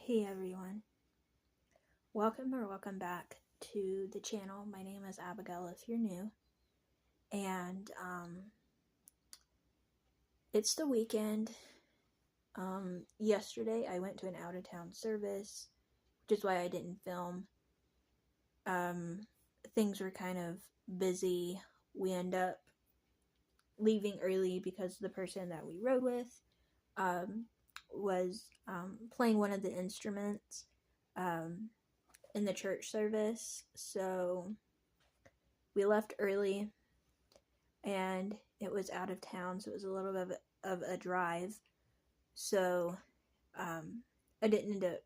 Hey everyone, welcome back to the channel. My name is Abigail if you're new, and it's the weekend. Yesterday I went to an out of town service, which is why I didn't film. Things were kind of busy. We end up leaving early because the person that we rode with was playing one of the instruments in the church service, so we left early, and it was out of town, so it was a little bit of a drive. So I didn't end up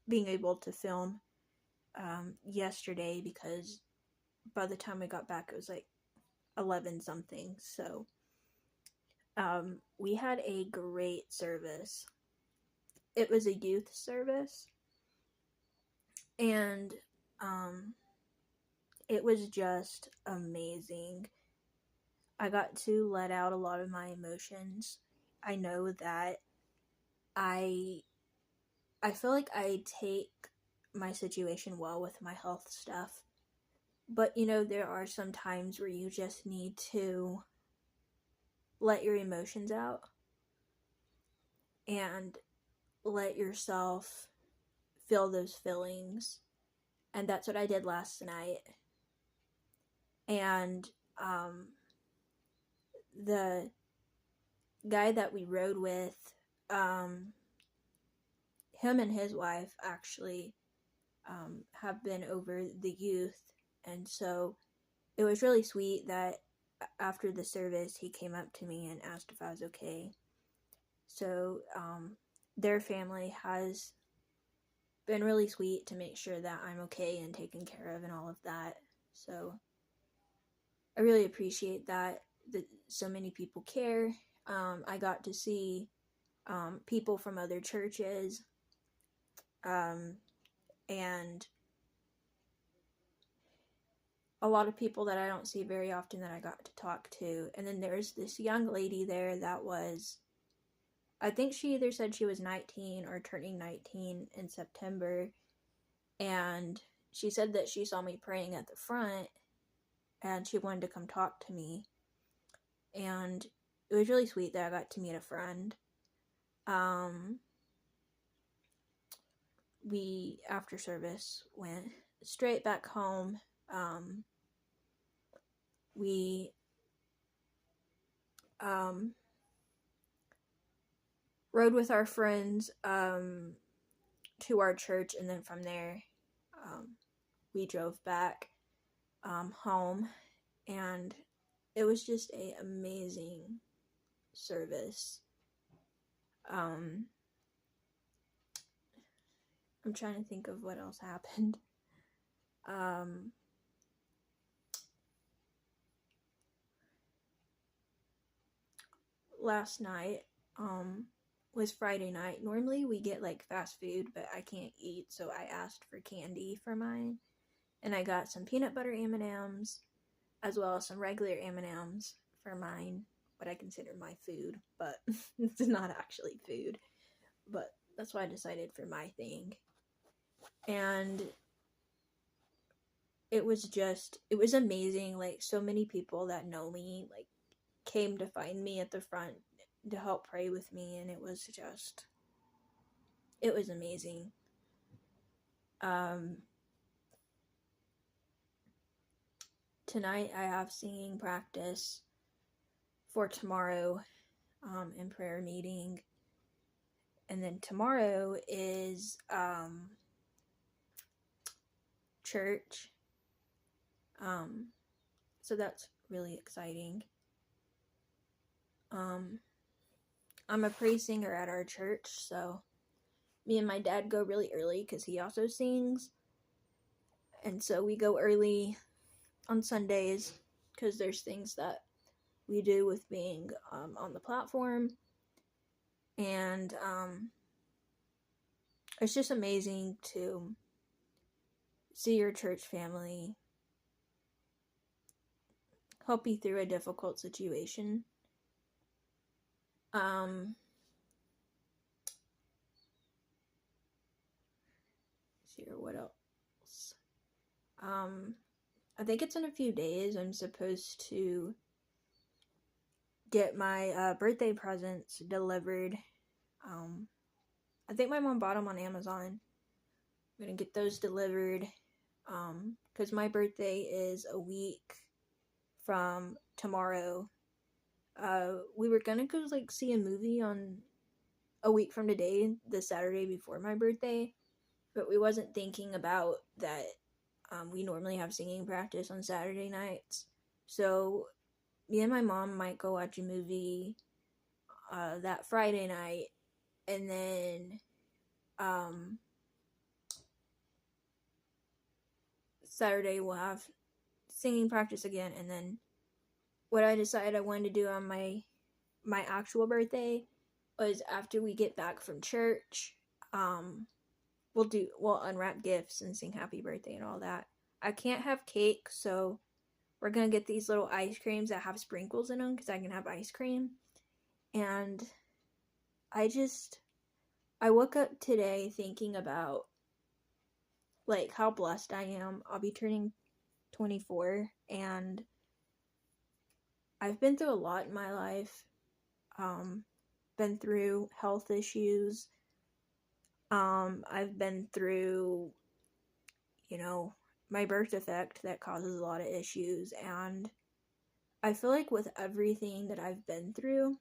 being able to film yesterday because by the time we got back, it was like 11 something. So we had a great service. It was a youth service, and it was just amazing. I got to let out a lot of my emotions. I know that I feel like I take my situation well with my health stuff. But there are some times where you just need to let your emotions out and let yourself feel those feelings. And that's what I did last night. And the guy that we rode with, him and his wife actually have been over the youth, and so it was really sweet that after the service he came up to me and asked if I was okay. So their family has been really sweet to make sure that I'm okay and taken care of and all of that. So I really appreciate that so many people care. I got to see people from other churches, and a lot of people that I don't see very often that I got to talk to. And then there's this young lady there that was, I think she either said she was 19 or turning 19 in September, and she said that she saw me praying at the front and she wanted to come talk to me. And it was really sweet that I got to meet a friend. We, after service, went straight back home. We rode with our friends to our church, and then from there we drove back home, and it was just an amazing service. I'm trying to think of what else happened. Last night was Friday night. Normally we get like fast food, but I can't eat, so I asked for candy for mine, and I got some peanut butter M&Ms as well as some regular M&Ms for mine, what I consider my food, but it's not actually food. But that's why I decided for my thing. And it was amazing. Like, so many people that know me like came to find me at the front to help pray with me, and it was amazing. Tonight I have singing practice for tomorrow, and prayer meeting, and then tomorrow is church. So that's really exciting. I'm a praise singer at our church, so me and my dad go really early because he also sings, and so we go early on Sundays because there's things that we do with being on the platform, and it's just amazing to see your church family help you through a difficult situation. see here, what else? I think it's in a few days. I'm supposed to get my birthday presents delivered. I think my mom bought them on Amazon. I'm gonna get those delivered. Because my birthday is a week from tomorrow. We were gonna go like see a movie on a week from today, the Saturday before my birthday, but we wasn't thinking about that. We normally have singing practice on Saturday nights, so me and my mom might go watch a movie that Friday night, and then Saturday we'll have singing practice again, and then what I decided I wanted to do on my actual birthday was after we get back from church, we'll unwrap gifts and sing happy birthday and all that. I can't have cake, so we're gonna get these little ice creams that have sprinkles in them because I can have ice cream. And I woke up today thinking about like how blessed I am. I'll be turning 24, and I've been through a lot in my life. Been through health issues. I've been through, my birth defect that causes a lot of issues, and I feel like with everything that I've been through,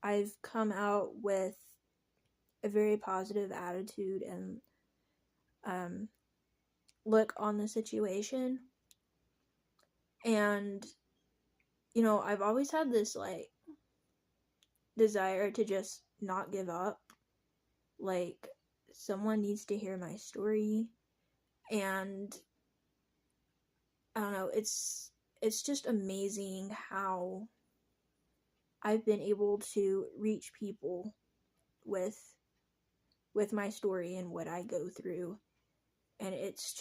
I've come out with a very positive attitude and look on the situation. And I've always had this like desire to just not give up. Like, someone needs to hear my story, and I don't know, it's just amazing how I've been able to reach people with my story and what I go through, and it's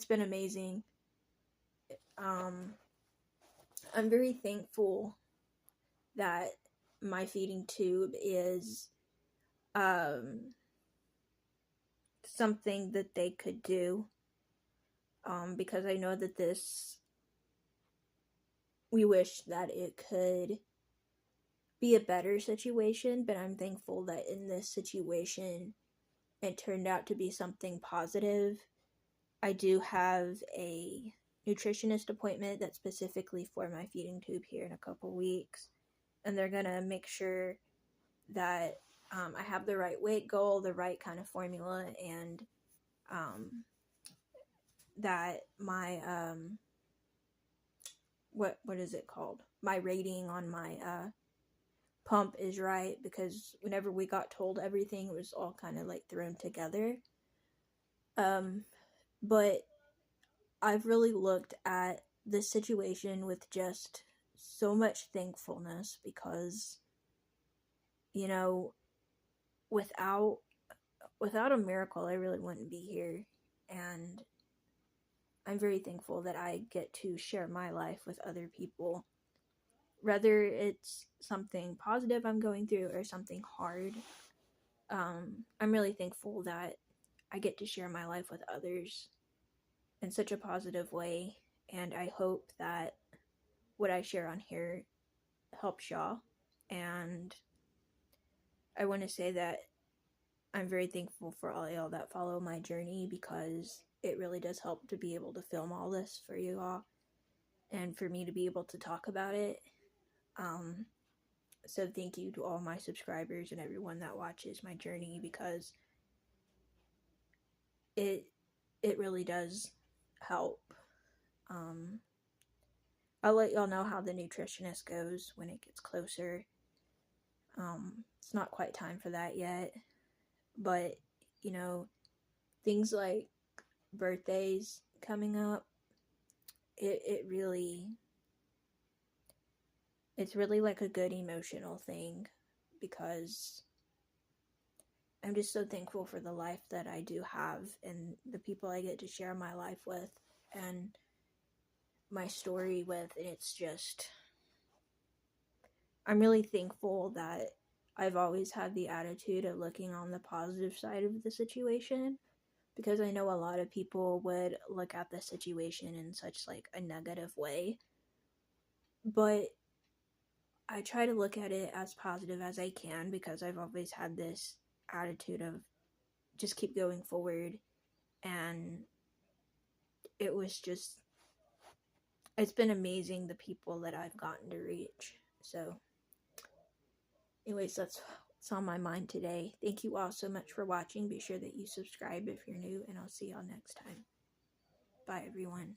been amazing. I'm very thankful that my feeding tube is something that they could do, because I know that we wish that it could be a better situation, but I'm thankful that in this situation it turned out to be something positive. I do have a nutritionist appointment that's specifically for my feeding tube here in a couple weeks, and they're gonna make sure that I have the right weight goal, the right kind of formula, and that my what is it called? My rating on my pump is right, because whenever we got told everything, it was all kind of like thrown together. But I've really looked at this situation with just so much thankfulness, because without a miracle, I really wouldn't be here. And I'm very thankful that I get to share my life with other people, whether it's something positive I'm going through or something hard. I'm really thankful that I get to share my life with others in such a positive way, and I hope that what I share on here helps y'all. And I want to say that I'm very thankful for all y'all that follow my journey, because it really does help to be able to film all this for you all and for me to be able to talk about it. So thank you to all my subscribers and everyone that watches my journey, because it really does help. I'll let y'all know how the nutritionist goes when it gets closer. It's not quite time for that yet, but things like birthdays coming up, it's really like a good emotional thing, because I'm just so thankful for the life that I do have and the people I get to share my life with and my story with. And I'm really thankful that I've always had the attitude of looking on the positive side of the situation, because I know a lot of people would look at the situation in such like a negative way. But I try to look at it as positive as I can, because I've always had this attitude of just keep going forward. And it was just, it's been amazing the people that I've gotten to reach. So anyways, that's what's on my mind today. Thank you all so much for watching. Be sure that you subscribe if you're new, and I'll see y'all next time. Bye, everyone.